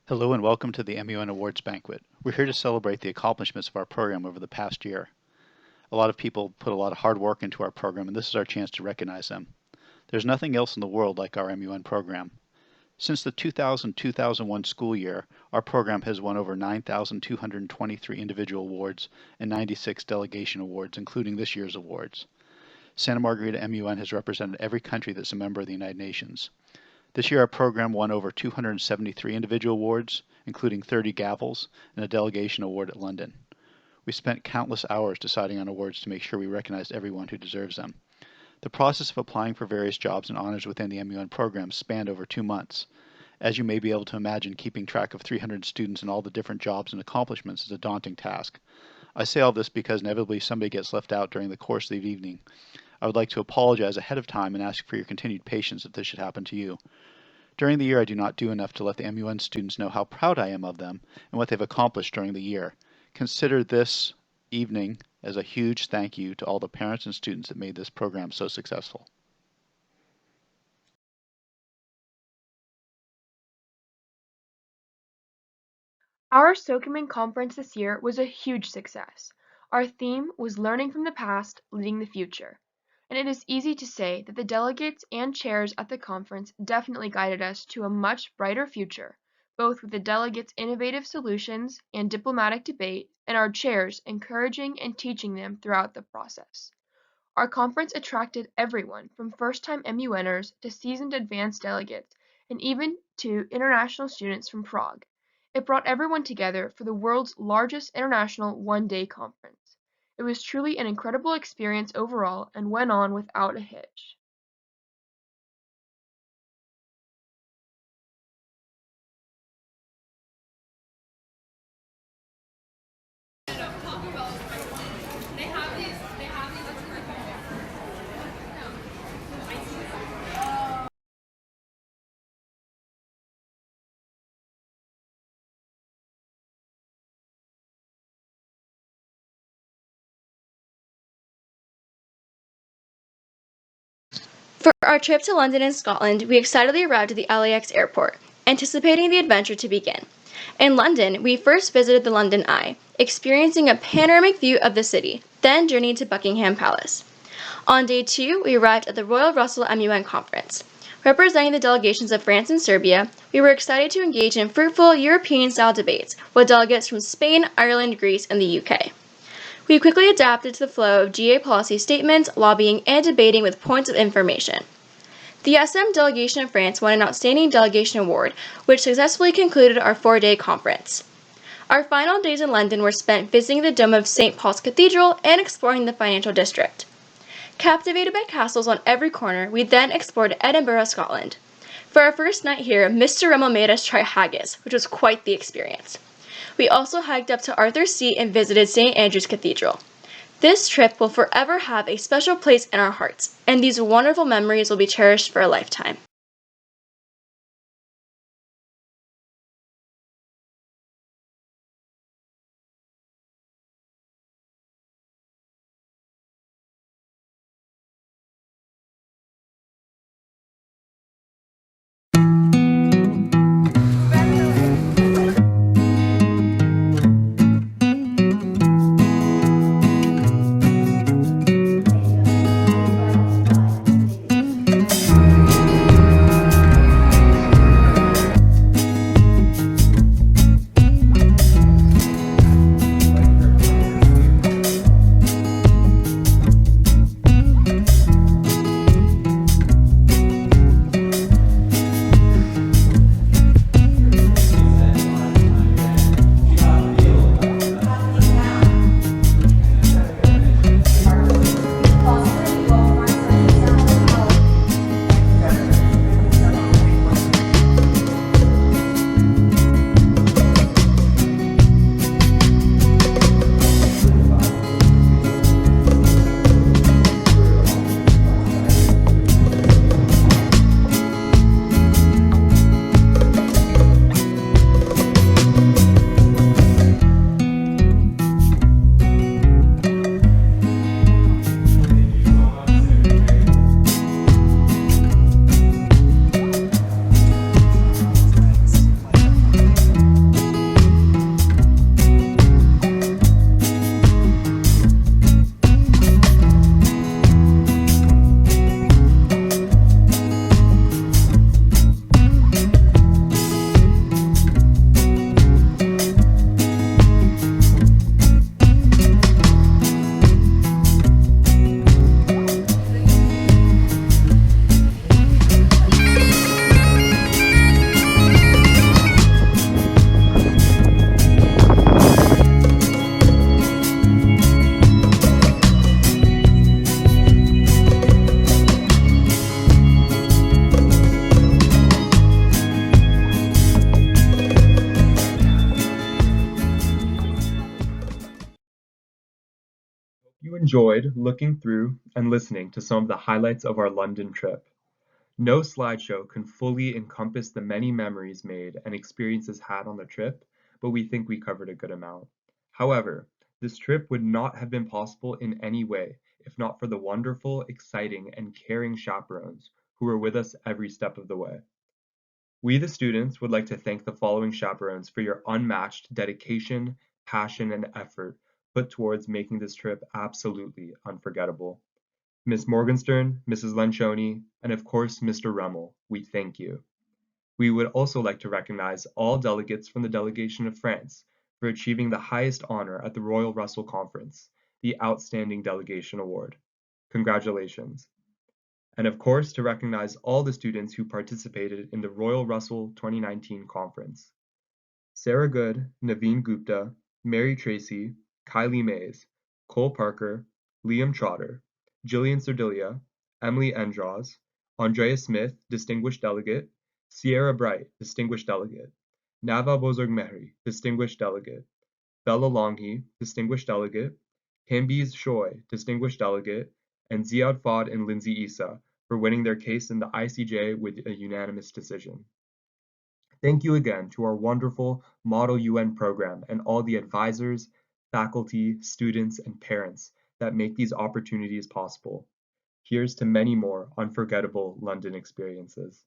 Hello and welcome to the MUN Awards Banquet. We're here to celebrate the accomplishments of our program over the past year. A lot of people put a lot of hard work into our program, and this is our chance to recognize them. There's nothing else in the world like our MUN program. Since the 2000-2001 school year, our program has won over 9,223 individual awards and 96 delegation awards, including this year's awards. Santa Margarita MUN has represented every country that's a member of the United Nations. This year our program won over 273 individual awards, including 30 gavels and a delegation award at London. We spent countless hours deciding on awards to make sure we recognized everyone who deserves them. The process of applying for various jobs and honors within the MUN program spanned over 2 months. As you may be able to imagine, keeping track of 300 students and all the different jobs and accomplishments is a daunting task. I say all this because inevitably somebody gets left out during the course of the evening. I would like to apologize ahead of time and ask for your continued patience if this should happen to you. During the year, I do not do enough to let the MUN students know how proud I am of them and what they've accomplished during the year. Consider this evening as a huge thank you to all the parents and students that made this program so successful. Our Sokoman conference this year was a huge success. Our theme was Learning from the Past, Leading the Future. And it is easy to say that the delegates and chairs at the conference definitely guided us to a much brighter future, both with the delegates' innovative solutions and diplomatic debate, and our chairs encouraging and teaching them throughout the process. Our conference attracted everyone from first-time MUNers to seasoned advanced delegates, and even to international students from Prague. It brought everyone together for the world's largest international one-day conference. It was truly an incredible experience overall and went on without a hitch. For our trip to London and Scotland, we excitedly arrived at the LAX airport, anticipating the adventure to begin. In London, we first visited the London Eye, experiencing a panoramic view of the city, then journeyed to Buckingham Palace. On day 2, we arrived at the Royal Russell MUN conference. Representing the delegations of France and Serbia, we were excited to engage in fruitful European-style debates with delegates from Spain, Ireland, Greece, and the UK. We quickly adapted to the flow of GA policy statements, lobbying, and debating with points of information. The SM delegation of France won an Outstanding Delegation Award, which successfully concluded our 4-day conference. Our final days in London were spent visiting the dome of St. Paul's Cathedral and exploring the financial district. Captivated by castles on every corner, we then explored Edinburgh, Scotland. For our first night here, Mr. Rummel made us try haggis, which was quite the experience. We also hiked up to Arthur's Seat and visited St. Andrew's Cathedral. This trip will forever have a special place in our hearts, and these wonderful memories will be cherished for a lifetime. enjoyed looking through and listening to some of the highlights of our London trip. No slideshow can fully encompass the many memories made and experiences had on the trip, but we think we covered a good amount. However, this trip would not have been possible in any way if not for the wonderful, exciting, and caring chaperones who were with us every step of the way. We, the students, would like to thank the following chaperones for your unmatched dedication, passion, and effort put towards making this trip absolutely unforgettable. Miss Morgenstern, Mrs. Lencioni, and of course Mr. Rummel, we thank you. We would also like to recognize all delegates from the delegation of France for achieving the highest honor at the Royal Russell Conference, the Outstanding Delegation Award. Congratulations. And of course to recognize all the students who participated in the Royal Russell 2019 conference. Sarah Good, Naveen Gupta, Mary Tracy, Kylie Mays, Cole Parker, Liam Trotter, Jillian Serdilia, Emily Endros, Andrea Smith, Distinguished Delegate, Sierra Bright, Distinguished Delegate, Nava Bozorg-Mehri, Distinguished Delegate, Bella Longhi, Distinguished Delegate, Hambiz Shoy, Distinguished Delegate, and Ziad Fad and Lindsay Issa for winning their case in the ICJ with a unanimous decision. Thank you again to our wonderful Model UN program and all the advisors, faculty, students, and parents that make these opportunities possible. Here's to many more unforgettable London experiences.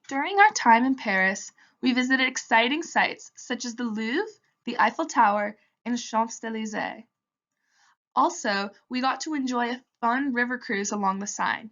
During our time in Paris, we visited exciting sites such as the Louvre, the Eiffel Tower, and Champs-Élysées. Also, we got to enjoy a fun river cruise along the Seine.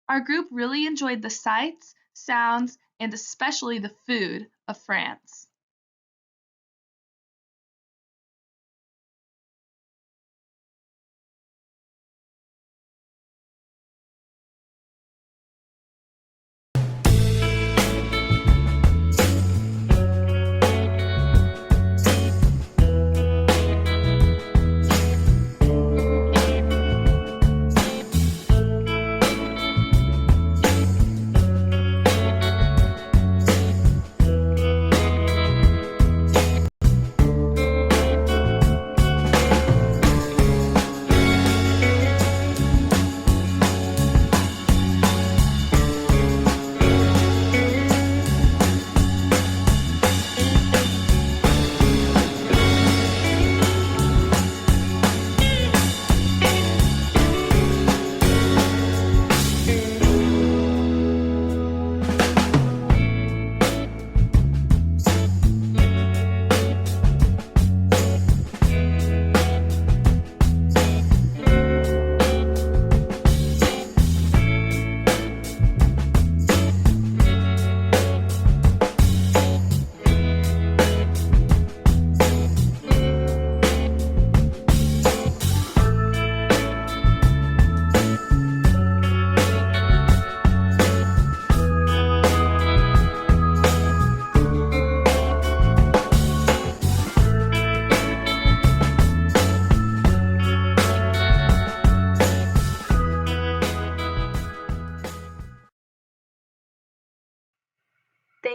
Our group really enjoyed the sights, sounds, and especially the food of France.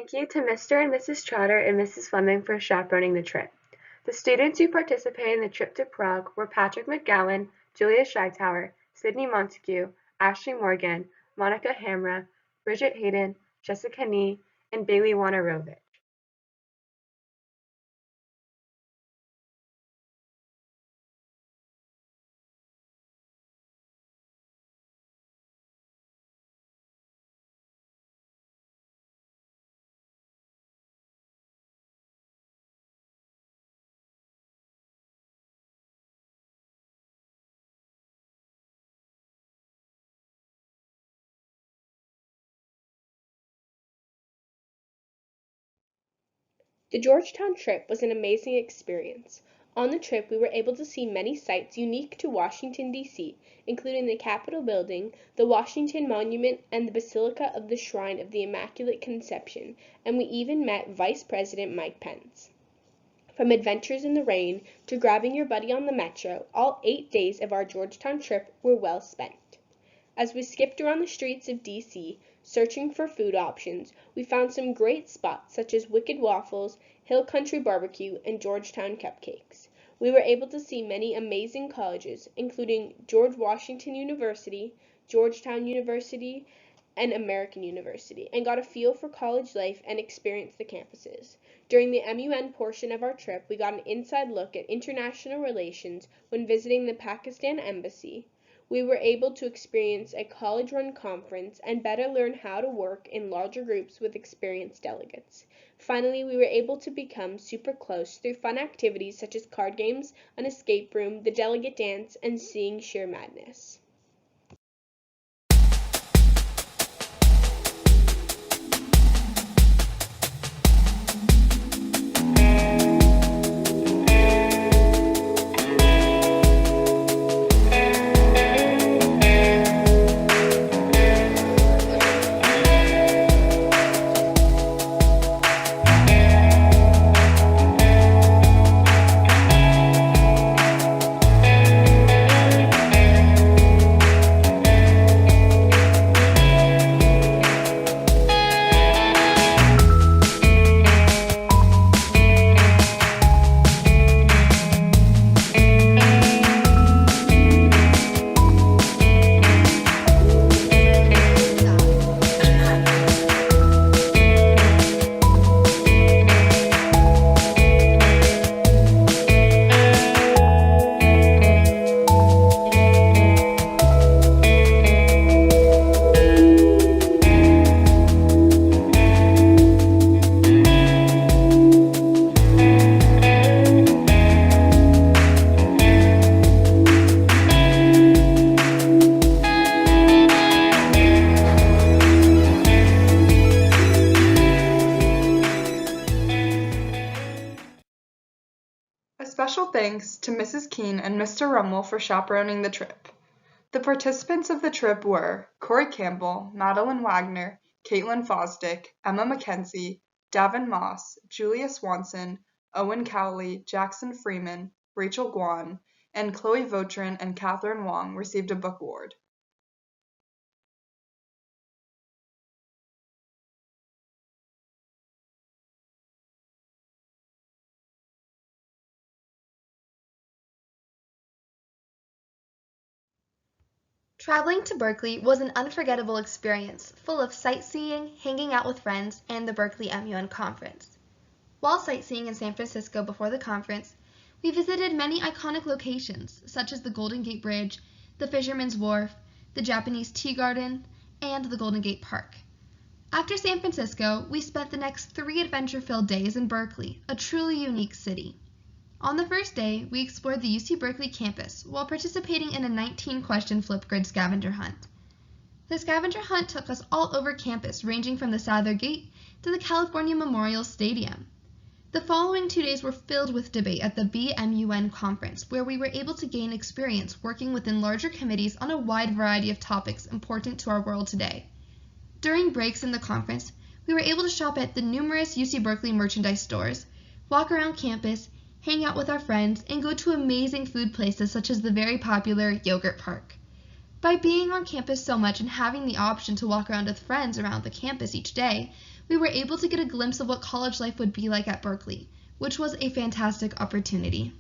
Thank you to Mr. and Mrs. Trotter and Mrs. Fleming for chaperoning the trip. The students who participated in the trip to Prague were Patrick McGowan, Julia Scheitauer, Sydney Montague, Ashley Morgan, Monica Hamra, Bridget Hayden, Jessica Nee, and Bailey Wanarovich. The Georgetown trip was an amazing experience. On the trip, we were able to see many sites unique to Washington, D.C., including the Capitol Building, the Washington Monument, and the Basilica of the Shrine of the Immaculate Conception, and we even met Vice President Mike Pence. From adventures in the rain to grabbing your buddy on the metro, all 8 days of our Georgetown trip were well spent. As we skipped around the streets of D.C., searching for food options, we found some great spots such as Wicked Waffles, Hill Country Barbecue, and Georgetown Cupcakes. We were able to see many amazing colleges, including George Washington University, Georgetown University, and American University, and got a feel for college life and experienced the campuses. During the MUN portion of our trip, we got an inside look at international relations when visiting the Pakistan Embassy. We were able to experience a college-run conference and better learn how to work in larger groups with experienced delegates. Finally, we were able to become super close through fun activities such as card games, an escape room, the delegate dance, and seeing sheer madness. A special thanks to Mrs. Keene and Mr. Rummel for chaperoning the trip. The participants of the trip were Corey Campbell, Madeline Wagner, Caitlin Fosdick, Emma McKenzie, Davin Moss, Julia Swanson, Owen Cowley, Jackson Freeman, Rachel Guan, and Chloe Vautrin and Catherine Wong received a book award. Traveling to Berkeley was an unforgettable experience, full of sightseeing, hanging out with friends, and the Berkeley MUN conference. While sightseeing in San Francisco before the conference, we visited many iconic locations, such as the Golden Gate Bridge, the Fisherman's Wharf, the Japanese Tea Garden, and the Golden Gate Park. After San Francisco, we spent the next 3 adventure-filled days in Berkeley, a truly unique city. On the first day, we explored the UC Berkeley campus while participating in a 19-question Flipgrid scavenger hunt. The scavenger hunt took us all over campus, ranging from the Souther Gate to the California Memorial Stadium. The following 2 days were filled with debate at the BMUN conference, where we were able to gain experience working within larger committees on a wide variety of topics important to our world today. During breaks in the conference, we were able to shop at the numerous UC Berkeley merchandise stores, walk around campus, hang out with our friends, and go to amazing food places such as the very popular Yogurt Park. By being on campus so much and having the option to walk around with friends around the campus each day, we were able to get a glimpse of what college life would be like at Berkeley, which was a fantastic opportunity.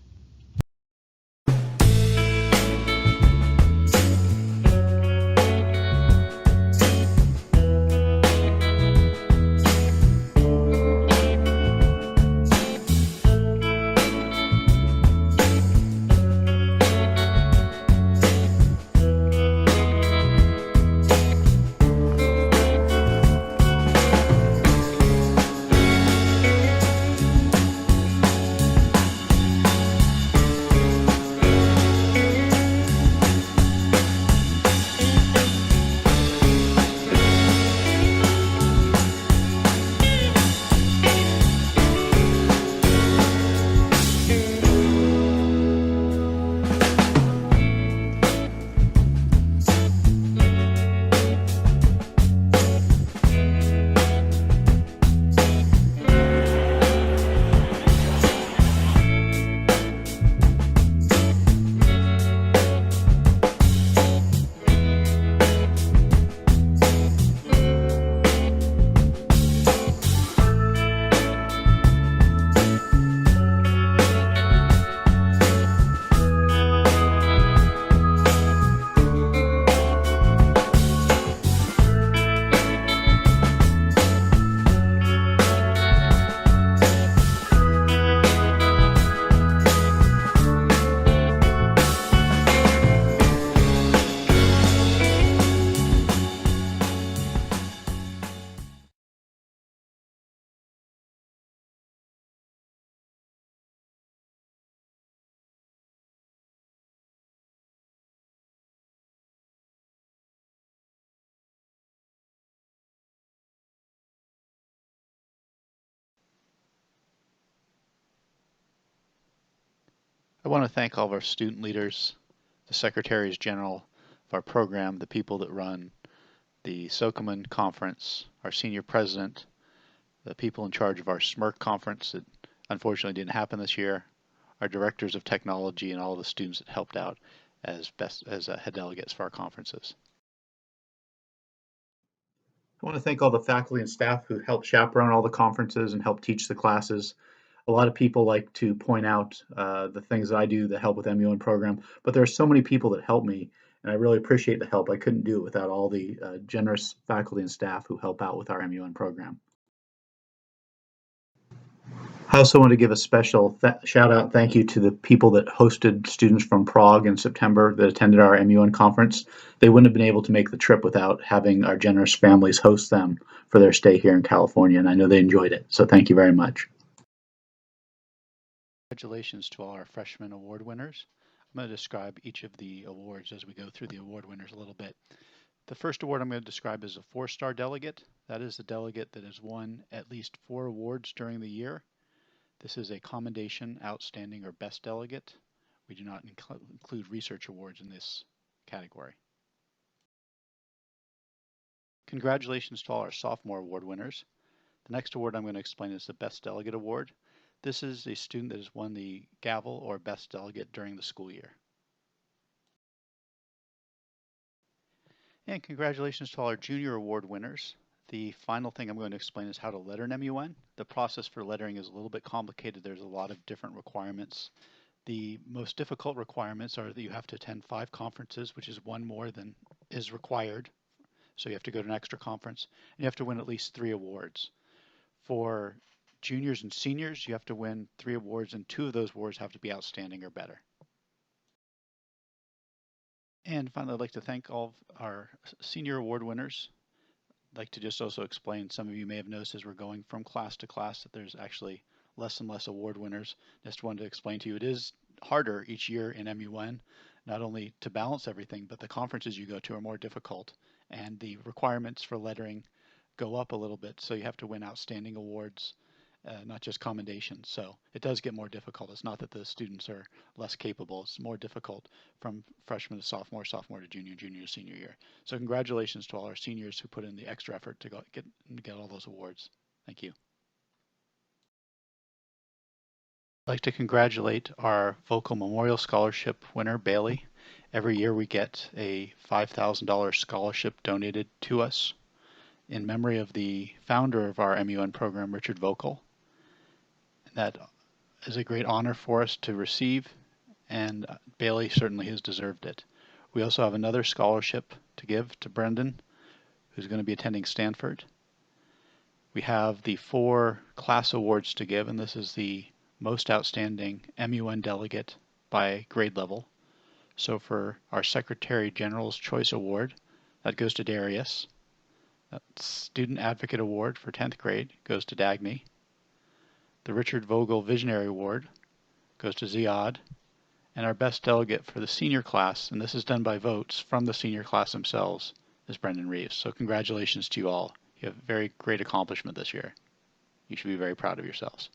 I want to thank all of our student leaders, the secretaries general of our program, the people that run the Sokoman conference, our senior president, the people in charge of our SMERC conference that unfortunately didn't happen this year, our directors of technology, and all the students that helped out as head delegates for our conferences. I want to thank all the faculty and staff who helped chaperone all the conferences and help teach the classes. A lot of people like to point out the things that I do that help with MUN program, but there are so many people that help me, and I really appreciate the help. I couldn't do it without all the generous faculty and staff who help out with our MUN program. I also want to give a special shout out thank you to the people that hosted students from Prague in September that attended our MUN conference. They wouldn't have been able to make the trip without having our generous families host them for their stay here in California, and I know they enjoyed it. So thank you very much. Congratulations to all our freshman award winners. I'm going to describe each of the awards as we go through the award winners a little bit. The first award I'm going to describe is a 4-star delegate. That is the delegate that has won at least 4 awards during the year. This is a commendation, outstanding, or best delegate. We do not include research awards in this category. Congratulations to all our sophomore award winners. The next award I'm going to explain is the Best Delegate Award. This is a student that has won the gavel or Best Delegate during the school year. And congratulations to all our junior award winners. The final thing I'm going to explain is how to letter an MUN. The process for lettering is a little bit complicated. There's a lot of different requirements. The most difficult requirements are that you have to attend 5 conferences, which is 1 more than is required. So you have to go to an extra conference, and you have to win at least 3 awards. For juniors and seniors, you have to win 3 awards, and 2 of those awards have to be outstanding or better. And finally, I'd like to thank all of our senior award winners. I'd like to just also explain, some of you may have noticed as we're going from class to class that there's actually less and less award winners. Just wanted to explain to you, it is harder each year in MUN, not only to balance everything, but the conferences you go to are more difficult, and the requirements for lettering go up a little bit, so you have to win outstanding awards, not just commendations. So it does get more difficult. It's not that the students are less capable. It's more difficult from freshman to sophomore, sophomore to junior, junior to senior year. So congratulations to all our seniors who put in the extra effort to get all those awards. Thank you. I'd like to congratulate our Vocal Memorial Scholarship winner, Bailey. Every year we get a $5,000 scholarship donated to us in memory of the founder of our MUN program, Richard Vocal. That is a great honor for us to receive, and Bailey certainly has deserved it. We also have another scholarship to give to Brendan, who's going to be attending Stanford. We have the 4 class awards to give, and this is the most outstanding MUN delegate by grade level. So for our Secretary General's Choice Award, that goes to Darius. That Student Advocate Award for 10th grade goes to Dagny. The Richard Vogel Visionary Award goes to Ziad. And our best delegate for the senior class, and this is done by votes from the senior class themselves, is Brendan Reeves. So congratulations to you all. You have a very great accomplishment this year. You should be very proud of yourselves.